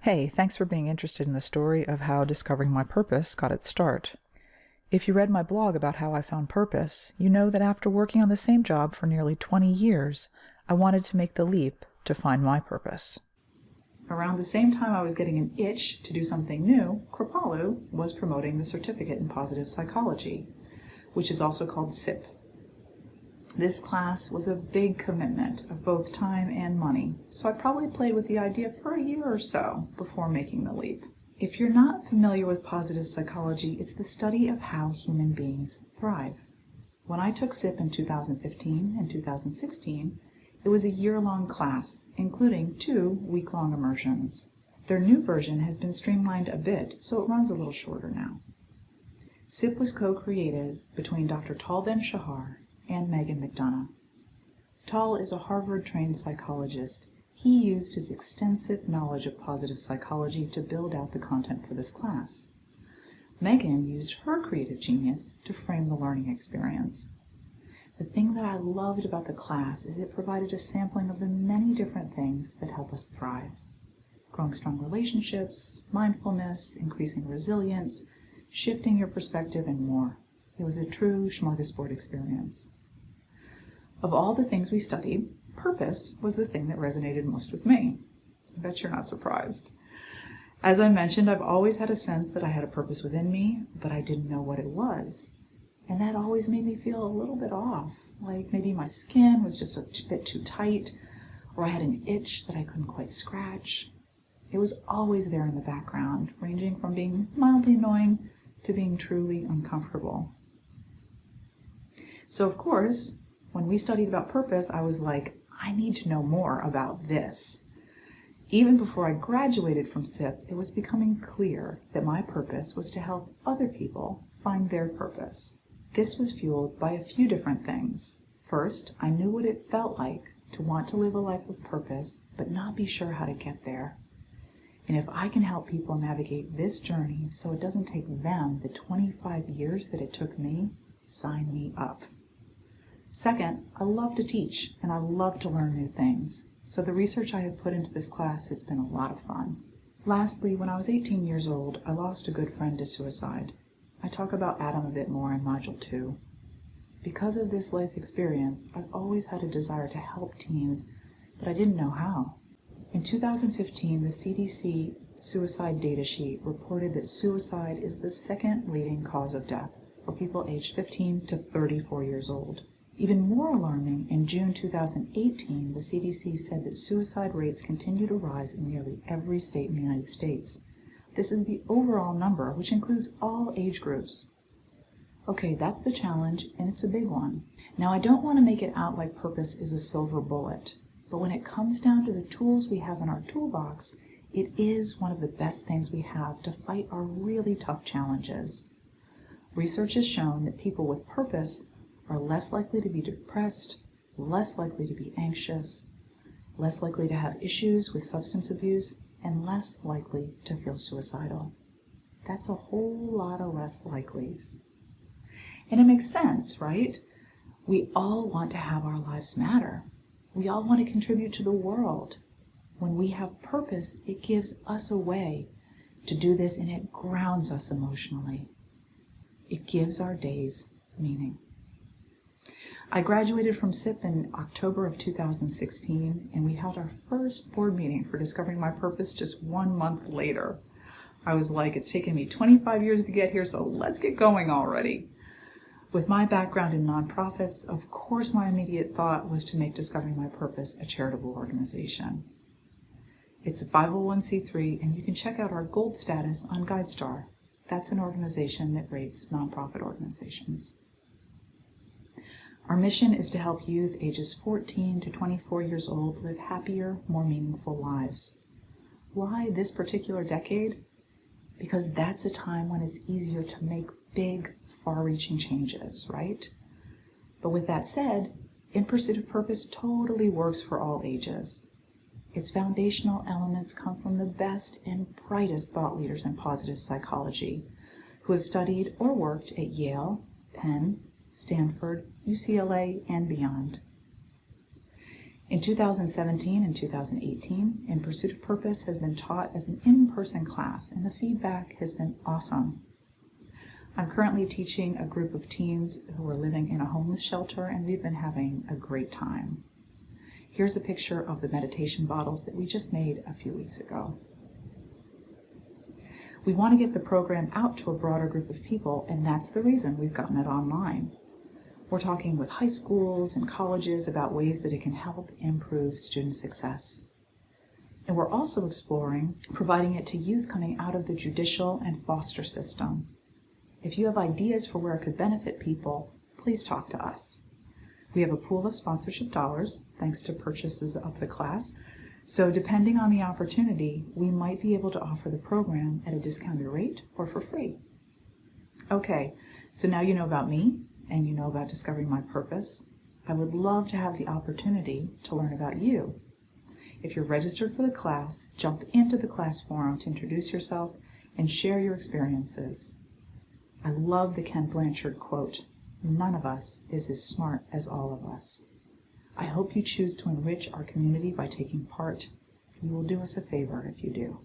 Hey, thanks for being interested in the story of how discovering my purpose got its start. If you read my blog about how I found purpose, you know that after working on the same job for nearly 20 years, I wanted to make the leap to find my purpose. Around the same time I was getting an itch to do something new, Kripalu was promoting the Certificate in Positive Psychology, which is also called CIP. This class was a big commitment of both time and money, so I probably played with the idea for a year or so before making the leap. If you're not familiar with positive psychology, it's the study of how human beings thrive. When I took CIP in 2015 and 2016, it was a year-long class, including 2 week-long immersions. Their new version has been streamlined a bit, so it runs a little shorter now. CIP was co-created between Dr. Tal Ben-Shahar and Megan McDonough. Tal is a Harvard-trained psychologist. He used his extensive knowledge of positive psychology to build out the content for this class. Megan used her creative genius to frame the learning experience. The thing that I loved about the class is it provided a sampling of the many different things that help us thrive. Growing strong relationships, mindfulness, increasing resilience, shifting your perspective, and more. It was a true smorgasbord experience. Of all the things we studied, purpose was the thing that resonated most with me. I bet you're not surprised. As I mentioned, I've always had a sense that I had a purpose within me, but I didn't know what it was. And that always made me feel a little bit off, like maybe my skin was just a bit too tight, or I had an itch that I couldn't quite scratch. It was always there in the background, ranging from being mildly annoying to being truly uncomfortable. So of course, when we studied about purpose, I was like, I need to know more about this. Even before I graduated from CIP, it was becoming clear that my purpose was to help other people find their purpose. This was fueled by a few different things. First, I knew what it felt like to want to live a life of purpose, but not be sure how to get there. And if I can help people navigate this journey so it doesn't take them the 25 years that it took me, sign me up. Second, I love to teach and I love to learn new things, so the research I have put into this class has been a lot of fun. Lastly, when I was 18 years old, I lost a good friend to suicide. I talk about Adam a bit more in Module 2. Because of this life experience, I've always had a desire to help teens, but I didn't know how. In 2015, the CDC suicide data sheet reported that suicide is the second leading cause of death for people aged 15 to 34 years old. Even more alarming, in June 2018, the CDC said that suicide rates continue to rise in nearly every state in the United States. This is the overall number, which includes all age groups. Okay, that's the challenge, and it's a big one. Now, I don't want to make it out like purpose is a silver bullet, but when it comes down to the tools we have in our toolbox, it is one of the best things we have to fight our really tough challenges. Research has shown that people with purpose are less likely to be depressed, less likely to be anxious, less likely to have issues with substance abuse, and less likely to feel suicidal. That's a whole lot of less likelies. And it makes sense, right? We all want to have our lives matter. We all want to contribute to the world. When we have purpose, it gives us a way to do this, and it grounds us emotionally. It gives our days meaning. I graduated from CIP in October of 2016, and we held our first board meeting for discovering my purpose just 1 month later. I was like, it's taken me 25 years to get here, so let's get going already. With my background in nonprofits, of course my immediate thought was to make Discovering My Purpose a charitable organization. It's a 501c3, and you can check out our gold status on GuideStar. That's an organization that rates nonprofit organizations. Our mission is to help youth ages 14 to 24 years old live happier, more meaningful lives. Why this particular decade? Because that's a time when it's easier to make big, far-reaching changes, right? But with that said, In Pursuit of Purpose totally works for all ages. Its foundational elements come from the best and brightest thought leaders in positive psychology who have studied or worked at Yale, Penn, Stanford, UCLA, and beyond. In 2017 and 2018, In Pursuit of Purpose has been taught as an in-person class, and the feedback has been awesome. I'm currently teaching a group of teens who are living in a homeless shelter, and we've been having a great time. Here's a picture of the meditation bottles that we just made a few weeks ago. We want to get the program out to a broader group of people, and that's the reason we've gotten it online. We're talking with high schools and colleges about ways that it can help improve student success. And we're also exploring providing it to youth coming out of the judicial and foster system. If you have ideas for where it could benefit people, please talk to us. We have a pool of sponsorship dollars, thanks to purchases of the class. So depending on the opportunity, we might be able to offer the program at a discounted rate or for free. Okay, so now you know about me and you know about discovering my purpose. I would love to have the opportunity to learn about you. If you're registered for the class, jump into the class forum to introduce yourself and share your experiences. I love the Ken Blanchard quote, "None of us is as smart as all of us." I hope you choose to enrich our community by taking part. You will do us a favor if you do.